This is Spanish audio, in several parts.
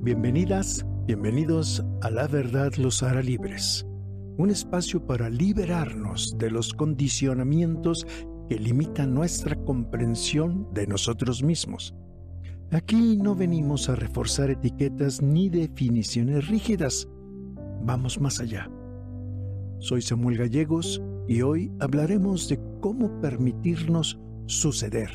Bienvenidas, bienvenidos a La Verdad los hará libres, un espacio para liberarnos de los condicionamientos que limitan nuestra comprensión de nosotros mismos. Aquí no venimos a reforzar etiquetas ni definiciones rígidas. Vamos más allá. Soy Samuel Gallegos y hoy hablaremos de cómo permitirnos suceder,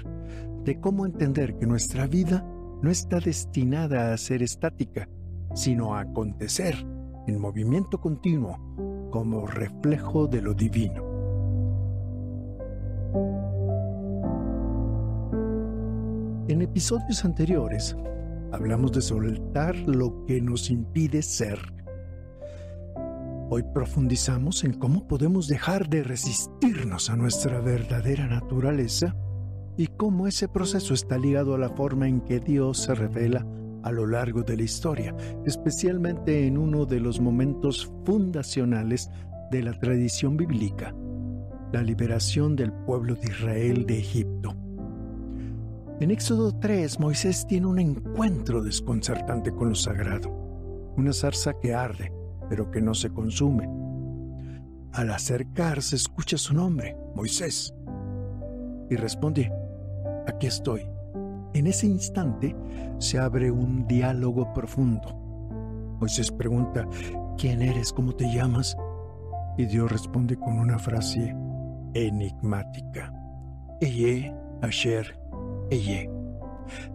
de cómo entender que nuestra vida no está destinada a ser estática, sino a acontecer en movimiento continuo como reflejo de lo divino. En episodios anteriores hablamos de soltar lo que nos impide ser. Hoy profundizamos en cómo podemos dejar de resistirnos a nuestra verdadera naturaleza y cómo ese proceso está ligado a la forma en que Dios se revela a lo largo de la historia, especialmente en uno de los momentos fundacionales de la tradición bíblica, la liberación del pueblo de Israel de Egipto. En Éxodo 3, Moisés tiene un encuentro desconcertante con lo sagrado, una zarza que arde, pero que no se consume. Al acercarse, escucha su nombre, Moisés, y responde: aquí estoy. En ese instante se abre un diálogo profundo. Moisés pregunta: ¿quién eres? ¿Cómo te llamas? Y Dios responde con una frase enigmática: Eyé, Asher, Eyé.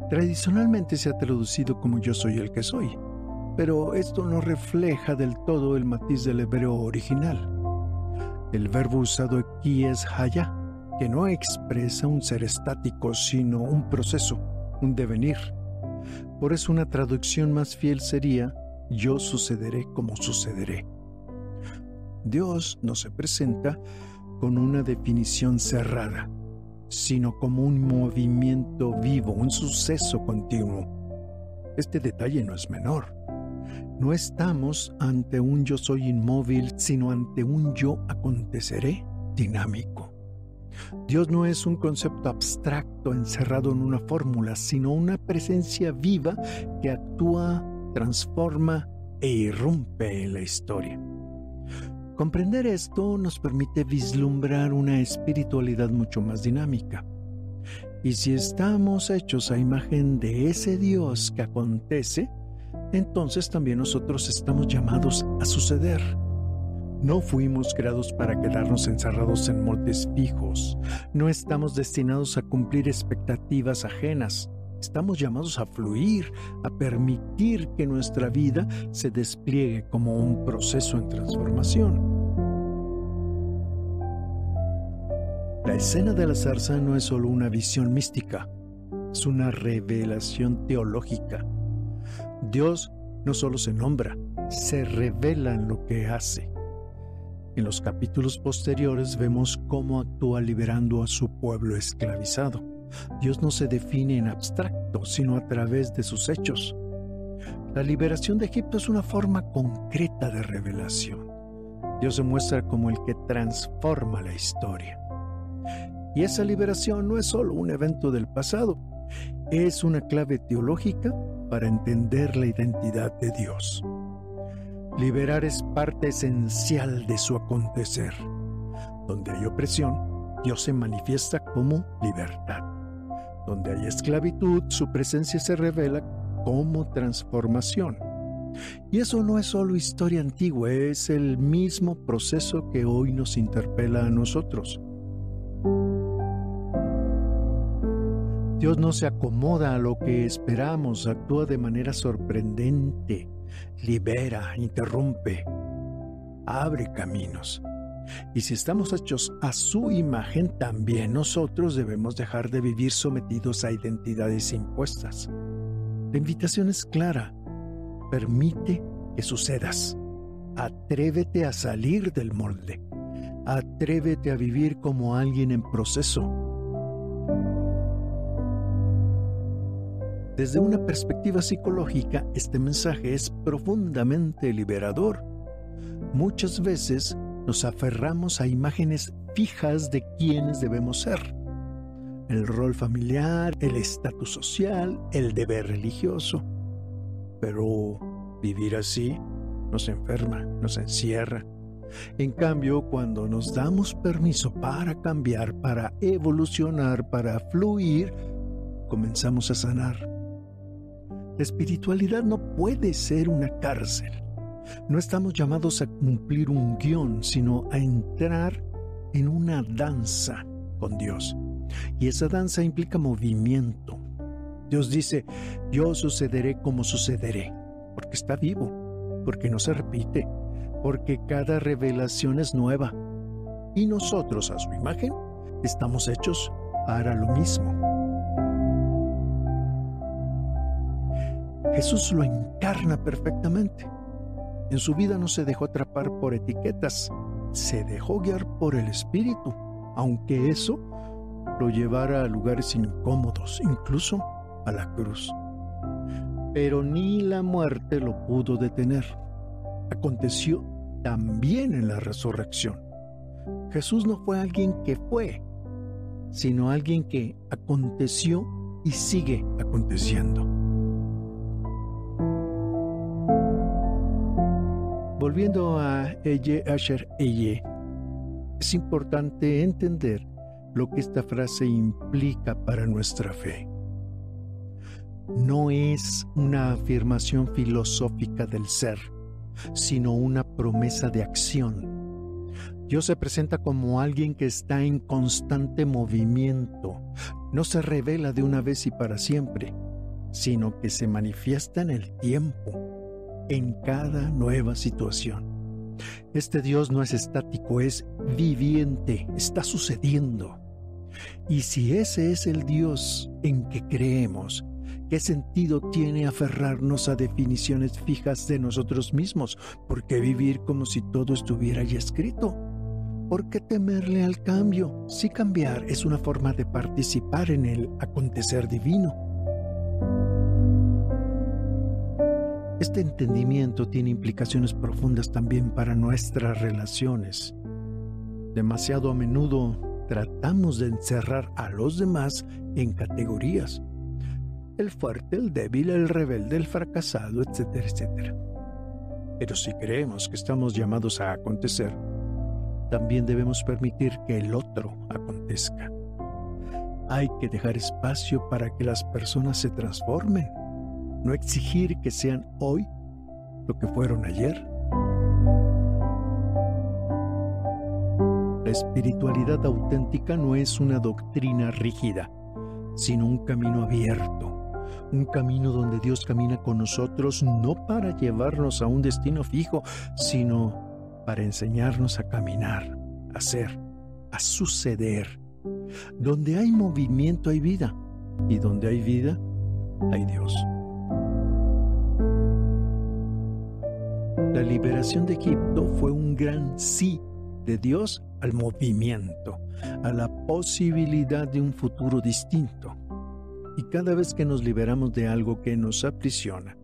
Tradicionalmente se ha traducido como yo soy el que soy, pero esto no refleja del todo el matiz del hebreo original. El verbo usado aquí es hayá, que no expresa un ser estático, sino un proceso, un devenir. Por eso una traducción más fiel sería: yo sucederé como sucederé. Dios no se presenta con una definición cerrada, sino como un movimiento vivo, un suceso continuo. Este detalle no es menor. No estamos ante un yo soy inmóvil, sino ante un yo aconteceré dinámico. Dios no es un concepto abstracto encerrado en una fórmula, sino una presencia viva que actúa, transforma e irrumpe en la historia. Comprender esto nos permite vislumbrar una espiritualidad mucho más dinámica. Y si estamos hechos a imagen de ese Dios que acontece, entonces también nosotros estamos llamados a suceder. No fuimos creados para quedarnos encerrados en moldes fijos. No estamos destinados a cumplir expectativas ajenas. Estamos llamados a fluir, a permitir que nuestra vida se despliegue como un proceso en transformación. La escena de la zarza no es solo una visión mística, es una revelación teológica. Dios no solo se nombra, se revela en lo que hace. En los capítulos posteriores vemos cómo actúa liberando a su pueblo esclavizado. Dios no se define en abstracto, sino a través de sus hechos. La liberación de Egipto es una forma concreta de revelación. Dios se muestra como el que transforma la historia. Y esa liberación no es solo un evento del pasado, es una clave teológica para entender la identidad de Dios. Liberar es parte esencial de su acontecer. Donde hay opresión, Dios se manifiesta como libertad. Donde hay esclavitud, su presencia se revela como transformación. Y eso no es solo historia antigua, es el mismo proceso que hoy nos interpela a nosotros. Dios no se acomoda a lo que esperamos, actúa de manera sorprendente, libera, interrumpe, abre caminos. Y si estamos hechos a su imagen, también nosotros debemos dejar de vivir sometidos a identidades impuestas. La invitación es clara: permite que sucedas. Atrévete a salir del molde. Atrévete a vivir como alguien en proceso. Desde una perspectiva psicológica, este mensaje es profundamente liberador. Muchas veces nos aferramos a imágenes fijas de quiénes debemos ser. El rol familiar, el estatus social, el deber religioso. pero vivir así nos enferma, nos encierra. En cambio, cuando nos damos permiso para cambiar, para evolucionar, para fluir, comenzamos a sanar. La espiritualidad no puede ser una cárcel. No estamos llamados a cumplir un guión, sino a entrar en una danza con Dios. Y esa danza implica movimiento. Dios dice, yo sucederé como sucederé, porque está vivo, porque no se repite, porque cada revelación es nueva. Y nosotros, a su imagen, estamos hechos para lo mismo. Jesús lo encarna perfectamente. En su vida no se dejó atrapar por etiquetas, se dejó guiar por el Espíritu, aunque eso lo llevara a lugares incómodos, incluso a la cruz. Pero ni la muerte lo pudo detener. Aconteció también en la resurrección. Jesús no fue alguien que fue, sino alguien que aconteció y sigue aconteciendo. Volviendo a Eye Asher Eye, es importante entender lo que esta frase implica para nuestra fe. No es una afirmación filosófica del ser, sino una promesa de acción. Dios se presenta como alguien que está en constante movimiento. No se revela de una vez y para siempre, sino que se manifiesta en el tiempo, en cada nueva situación. Este Dios no es estático, es viviente, está sucediendo. Y si ese es el Dios en que creemos, ¿qué sentido tiene aferrarnos a definiciones fijas de nosotros mismos? ¿Por qué vivir como si todo estuviera ya escrito? ¿Por qué temerle al cambio? Si cambiar es una forma de participar en el acontecer divino. Este entendimiento tiene implicaciones profundas también para nuestras relaciones. Demasiado a menudo tratamos de encerrar a los demás en categorías. El fuerte, el débil, el rebelde, el fracasado, etcétera, etcétera. Pero si creemos que estamos llamados a acontecer, también debemos permitir que el otro acontezca. Hay que dejar espacio para que las personas se transformen. No exigir que sean hoy lo que fueron ayer. La espiritualidad auténtica no es una doctrina rígida, sino un camino abierto, un camino donde Dios camina con nosotros no para llevarnos a un destino fijo, sino para enseñarnos a caminar, a ser, a suceder. Donde hay movimiento hay vida, y donde hay vida hay Dios. La liberación de Egipto fue un gran sí de Dios al movimiento, a la posibilidad de un futuro distinto. Y cada vez que nos liberamos de algo que nos aprisiona,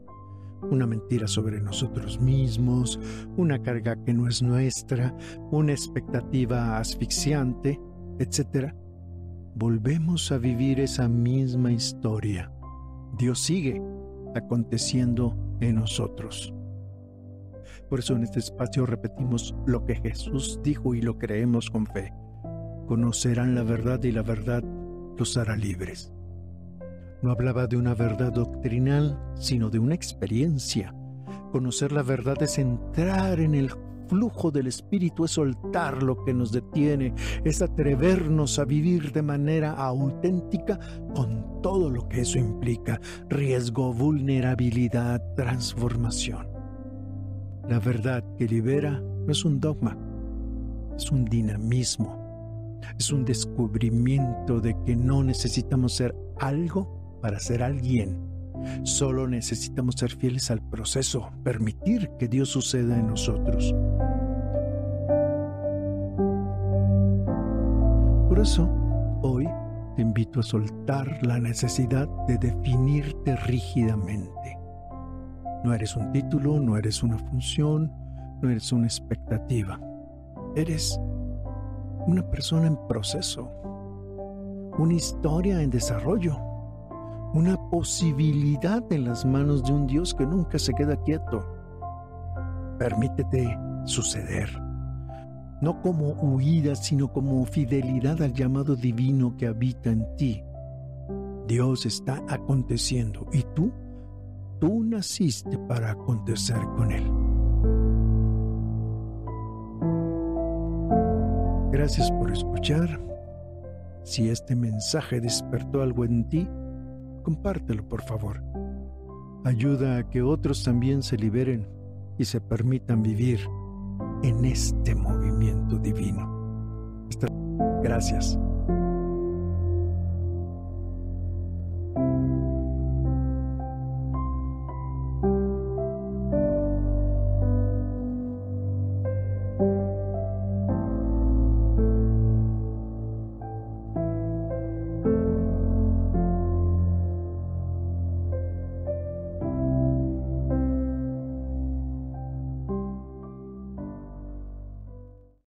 una mentira sobre nosotros mismos, una carga que no es nuestra, una expectativa asfixiante, etc., volvemos a vivir esa misma historia. Dios sigue aconteciendo en nosotros. Por eso en este espacio repetimos lo que Jesús dijo y lo creemos con fe. Conocerán la verdad y la verdad los hará libres. No hablaba de una verdad doctrinal, sino de una experiencia. Conocer la verdad es entrar en el flujo del Espíritu, es soltar lo que nos detiene, es atrevernos a vivir de manera auténtica con todo lo que eso implica: riesgo, vulnerabilidad, transformación. La verdad que libera no es un dogma, es un dinamismo, es un descubrimiento de que no necesitamos ser algo para ser alguien. Solo necesitamos ser fieles al proceso, permitir que Dios suceda en nosotros. Por eso, hoy te invito a soltar la necesidad de definirte rígidamente. No eres un título, no eres una función, no eres una expectativa. Eres una persona en proceso, una historia en desarrollo, una posibilidad en las manos de un Dios que nunca se queda quieto. Permítete suceder, no como huida, sino como fidelidad al llamado divino que habita en ti. Dios está aconteciendo y tú naciste para acontecer con Él. Gracias por escuchar. Si este mensaje despertó algo en ti, compártelo, por favor. Ayuda a que otros también se liberen y se permitan vivir en este movimiento divino. Gracias.